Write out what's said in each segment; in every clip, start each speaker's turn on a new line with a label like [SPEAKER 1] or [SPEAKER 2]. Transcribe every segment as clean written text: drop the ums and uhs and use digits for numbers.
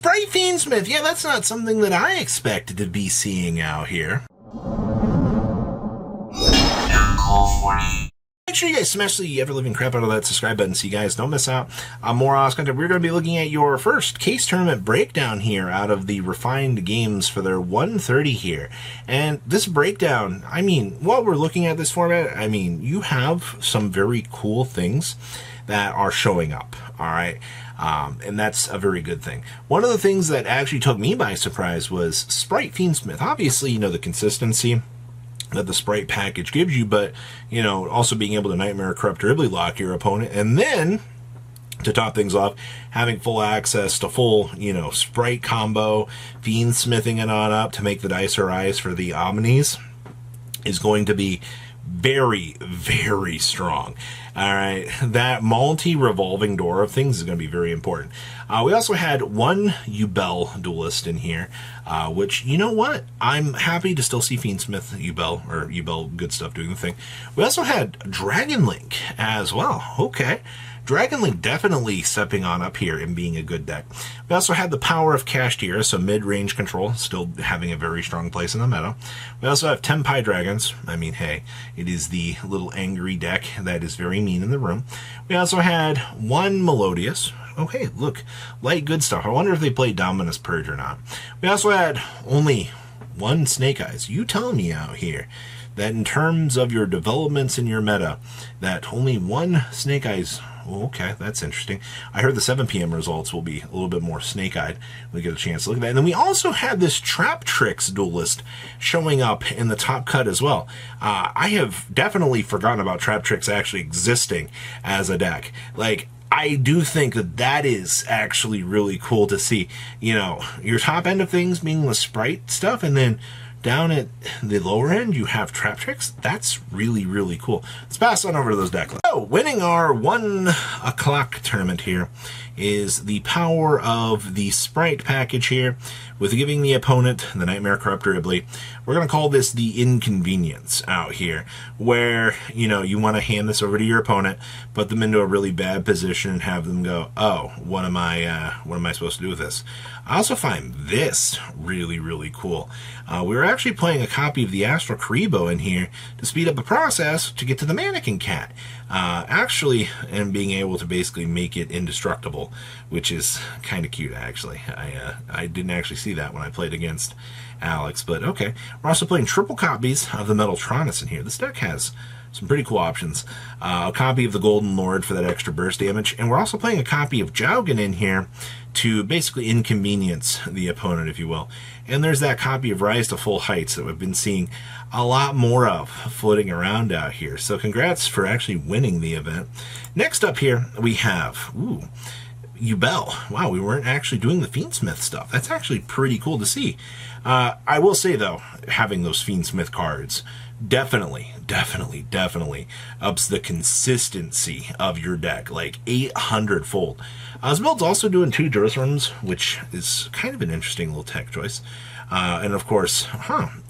[SPEAKER 1] Bright Fiendsmith, yeah, that's not something that I expected to be seeing out here. Make sure you guys smash the ever-living crap out of that subscribe button so you guys don't miss out on more awesome content. We're going to be looking at your first case tournament breakdown here out of the Refined Games for their 130 here. And this breakdown, I mean, while we're looking at this format, I mean, you have some very cool things that are showing up, all right? And that's a very good thing. One of the things that actually took me by surprise was Sprite Fiendsmith. Obviously, you know, the consistency that the Sprite package gives you, but, you know, also being able to Nightmare Corrupt or Ridley lock your opponent, and then, to top things off, having full access to full, you know, Sprite combo, Fiendsmithing it on up to make the dice arise for the Omnis is going to be very, very strong. All right, that multi-revolving door of things is going to be very important. We also had one Ubel duelist in here, which, you know what? I'm happy to still see Fiendsmith Ubel, or Ubel good stuff doing the thing. We also had Dragon Link as well. Okay. Dragon Link definitely stepping on up here and being a good deck. We also had the Power of Kashtira, so mid-range control, still having a very strong place in the meta. We also have Tenpai Dragons. I mean, hey, it is the little angry deck that is very mean in the room. We also had one Melodious. Oh, hey, look, light good stuff. I wonder if they played Dominus Purge or not. We also had only one Snake Eyes. You tell me out here that in terms of your developments in your meta, that only one Snake Eyes. Okay, that's interesting. I heard the 7 p.m. results will be a little bit more snake-eyed. We get a chance to look at that. And then we also had this Trap Tricks duelist showing up in the top cut as well. I have definitely forgotten about Trap Tricks actually existing as a deck. Like, I do think that that is actually really cool to see. You know, your top end of things being the Sprite stuff, and then down at the lower end, you have Trap Tricks. That's really, really cool. Let's pass on over to those deck lists. So, winning our 1 o'clock tournament here is the power of the Sprite package here, with giving the opponent the Nightmare Corrupt or Ridley. We're going to call this the inconvenience out here, where, you know, you want to hand this over to your opponent, put them into a really bad position, and have them go, oh, what am I supposed to do with this? I also find this really, really cool. We were actually playing a copy of the Astral Karibo in here to speed up the process to get to the Mannequin Cat. Actually, and being able to basically make it indestructible, which is kind of cute, actually. I didn't actually see that when I played against Alex, but okay. We're also playing triple copies of the Metaltronus in here. This deck has some pretty cool options. A copy of the Golden Lord for that extra burst damage, and we're also playing a copy of Jaugen in here to basically inconvenience the opponent, if you will. And there's that copy of Rise to Full Heights that we've been seeing a lot more of floating around out here. So congrats for actually winning the event. Next up here, we have, Ubel. Wow, we weren't actually doing the Fiendsmith stuff. That's actually pretty cool to see. I will say, though, having those Fiendsmith cards definitely ups the consistency of your deck, like 800-fold. This build's also doing 2 Durasrums, which is kind of an interesting little tech choice. And of course,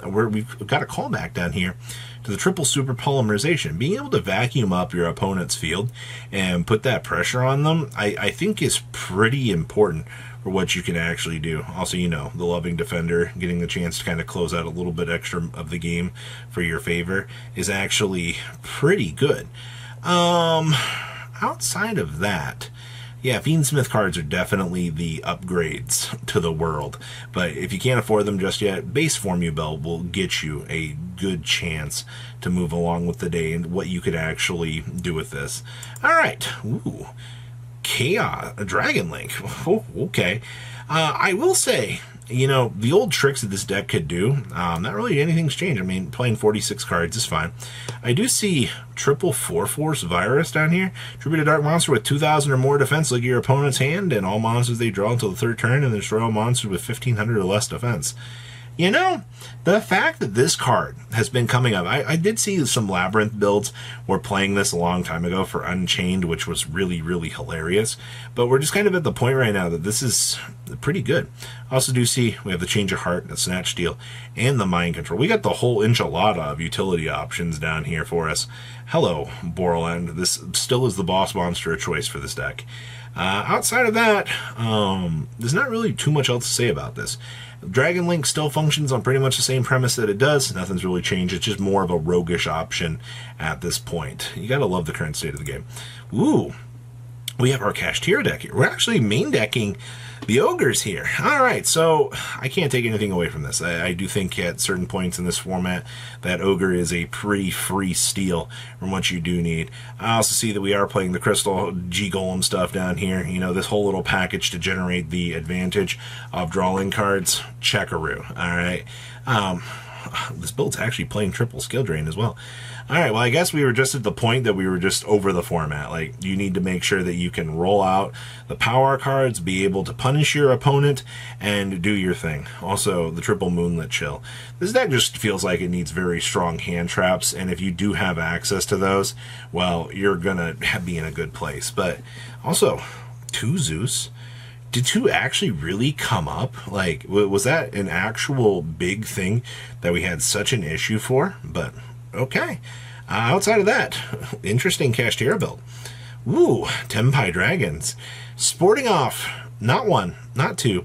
[SPEAKER 1] we've got a callback down here to the triple super polymerization. Being able to vacuum up your opponent's field and put that pressure on them, I think is pretty important for what you can actually do. Also, you know, the Loving Defender, getting the chance to kind of close out a little bit extra of the game for your favor is actually pretty good. Outside of that, yeah, Fiendsmith cards are definitely the upgrades to the world. But if you can't afford them just yet, base form Ubel will get you a good chance to move along with the day and what you could actually do with this. All right. Ooh. Chaos, a Dragon Link. Oh, okay. I will say, you know, the old tricks that this deck could do, not really anything's changed. I mean, playing 46 cards is fine. I do see triple 4-Force Virus down here. Tribute a dark monster with 2,000 or more defense, look at your opponent's hand, and all monsters they draw until the 3rd turn, and then destroy all monsters with 1,500 or less defense. You know, the fact that this card has been coming up, I did see some Labyrinth builds were playing this a long time ago for Unchained, which was really, really hilarious. But we're just kind of at the point right now that this is pretty good. I also do see we have the Change of Heart, the Snatch Steal, and the Mind Control. We got the whole enchilada of utility options down here for us. Hello, Borland. This still is the boss monster of choice for this deck. Outside of that, there's not really too much else to say about this. Dragon Link still functions on pretty much the same premise that it does. Nothing's really changed. It's just more of a roguish option at this point. You gotta love the current state of the game. Ooh, we have our Kashtira deck here. We're actually main decking the ogres here. All right, so I can't take anything away from this. I do think at certain points in this format that ogre is a pretty free steal from what you do need. I also see that we are playing the crystal G-Golem stuff down here. You know, this whole little package to generate the advantage of drawing cards. Checkaroo. All right. This build's actually playing triple skill drain as well. Alright, well, I guess we were just at the point that we were just over the format. Like, you need to make sure that you can roll out the power cards, be able to punish your opponent, and do your thing. Also, the triple Moonlit Chill. This deck just feels like it needs very strong hand traps, and if you do have access to those, well, you're gonna be in a good place. But, also, 2 Zeus. Did 2 actually really come up? Like, was that an actual big thing that we had such an issue for? But, okay. Outside of that, interesting Kashtira build. Ooh, Tempai Dragons. Sporting off, not 1, not 2,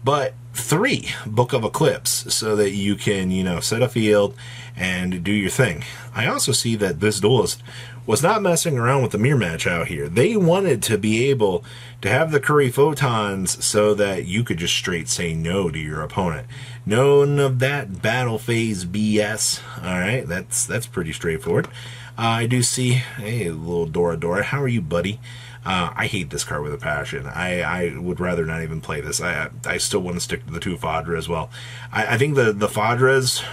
[SPEAKER 1] but 3 Book of Eclipse, so that you can, you know, set a field and do your thing. I also see that this duelist was not messing around with the mirror match out here. They wanted to be able to have the Curry Photons so that you could just straight say no to your opponent. None of that battle phase BS. Alright, that's pretty straightforward. I do see, hey, little Dora. How are you, buddy? I hate this card with a passion. I would rather not even play this. I still want to stick to the 2 Fadra as well. I think the Fadras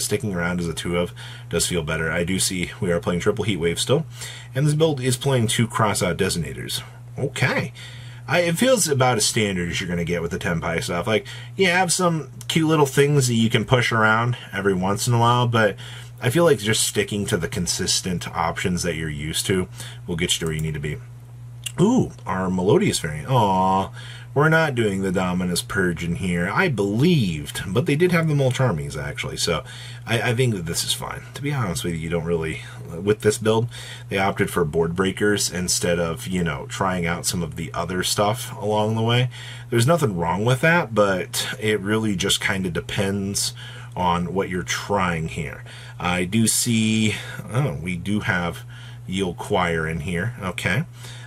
[SPEAKER 1] sticking around as a 2 of does feel better. I do see we are playing triple Heat Wave still, and this build is playing 2 Crossout Detonators. Okay. It feels about as standard as you're going to get with the Tempai stuff. Like, you have some cute little things that you can push around every once in a while, but I feel like just sticking to the consistent options that you're used to will get you to where you need to be. Ooh, our Melodious variant. Aw, we're not doing the Dominus Purge in here. I believed, but they did have the Molcharmies, actually, so I think that this is fine. To be honest with you don't really... With this build, they opted for board breakers instead of, you know, trying out some of the other stuff along the way. There's nothing wrong with that, but it really just kind of depends on what you're trying here. I do see... Oh, we do have Yield Choir in here. Okay.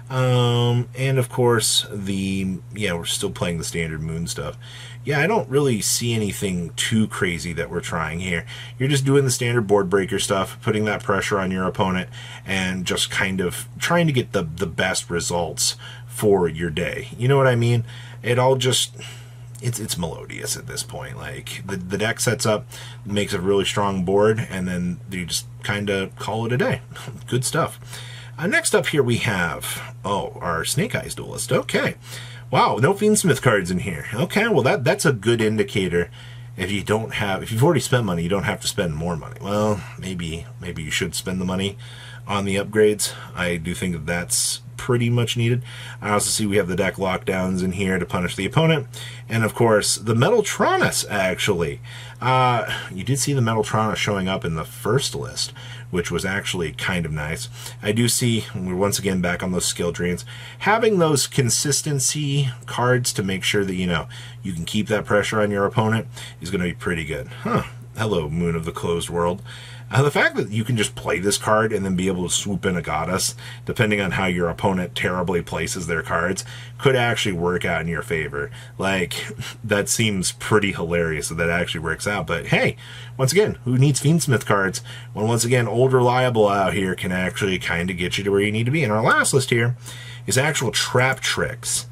[SPEAKER 1] And of course, we're still playing the standard Moon stuff. Yeah, I don't really see anything too crazy that we're trying here. You're just doing the standard board breaker stuff, putting that pressure on your opponent, and just kind of trying to get the best results for your day. You know what I mean? It all just... It's melodious at this point. Like, the deck sets up, makes a really strong board, and then you just kind of call it a day. Good stuff. Next up here we have, our Snake Eyes Duelist. Okay. Wow, no Fiendsmith cards in here. Okay, well that's a good indicator. If you've already spent money, you don't have to spend more money. Well, maybe you should spend the money on the upgrades. I do think that that's pretty much needed. I also see we have the deck lockdowns in here to punish the opponent. And of course, the Metaltronus, actually. You did see the Metaltronus showing up in the first list, which was actually kind of nice. I do see, we're once again back on those skill drains, having those consistency cards to make sure that, you know, you can keep that pressure on your opponent is going to be pretty good. Huh. Hello, Moon of the Closed World. The fact that you can just play this card and then be able to swoop in a goddess, depending on how your opponent terribly places their cards, could actually work out in your favor. Like, that seems pretty hilarious that that actually works out. But hey, once again, who needs Fiendsmith cards when, once again, Old Reliable out here can actually kind of get you to where you need to be? And our last list here is actual Trap Tricks.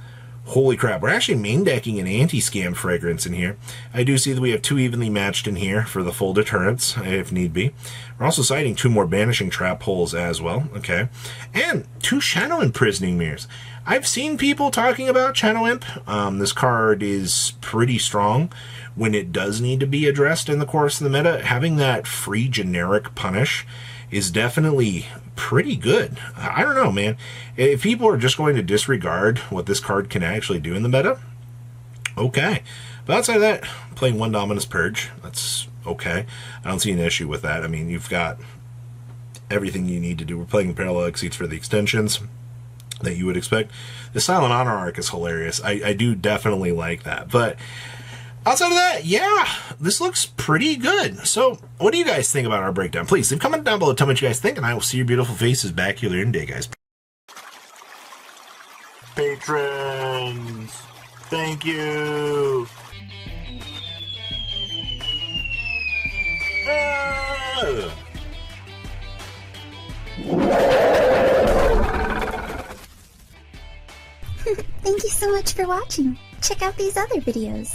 [SPEAKER 1] Holy crap, we're actually main decking an anti-scam fragrance in here. I do see that we have 2 evenly matched in here for the full deterrence, if need be. We're also citing 2 more banishing trap holes as well, okay. And 2 Shadow Imprisoning Mirrors. I've seen people talking about Shadow Imp. This card is pretty strong when it does need to be addressed in the course of the meta. Having that free generic punish is definitely pretty good. I don't know, man. If people are just going to disregard what this card can actually do in the meta, okay. But outside of that, playing 1 Dominus Purge, that's okay. I don't see an issue with that. I mean, you've got everything you need to do. We're playing Parallel Exceeds for the extensions. that you would expect. The Silent Honor arc is hilarious. I do definitely like that. But outside of that, yeah, this looks pretty good. So what do you guys think about our breakdown? Please leave a comment down below. Tell me what you guys think, and I will see your beautiful faces back here later in the day, guys. Patrons, thank you.
[SPEAKER 2] Thank you so much for watching. Check out these other videos.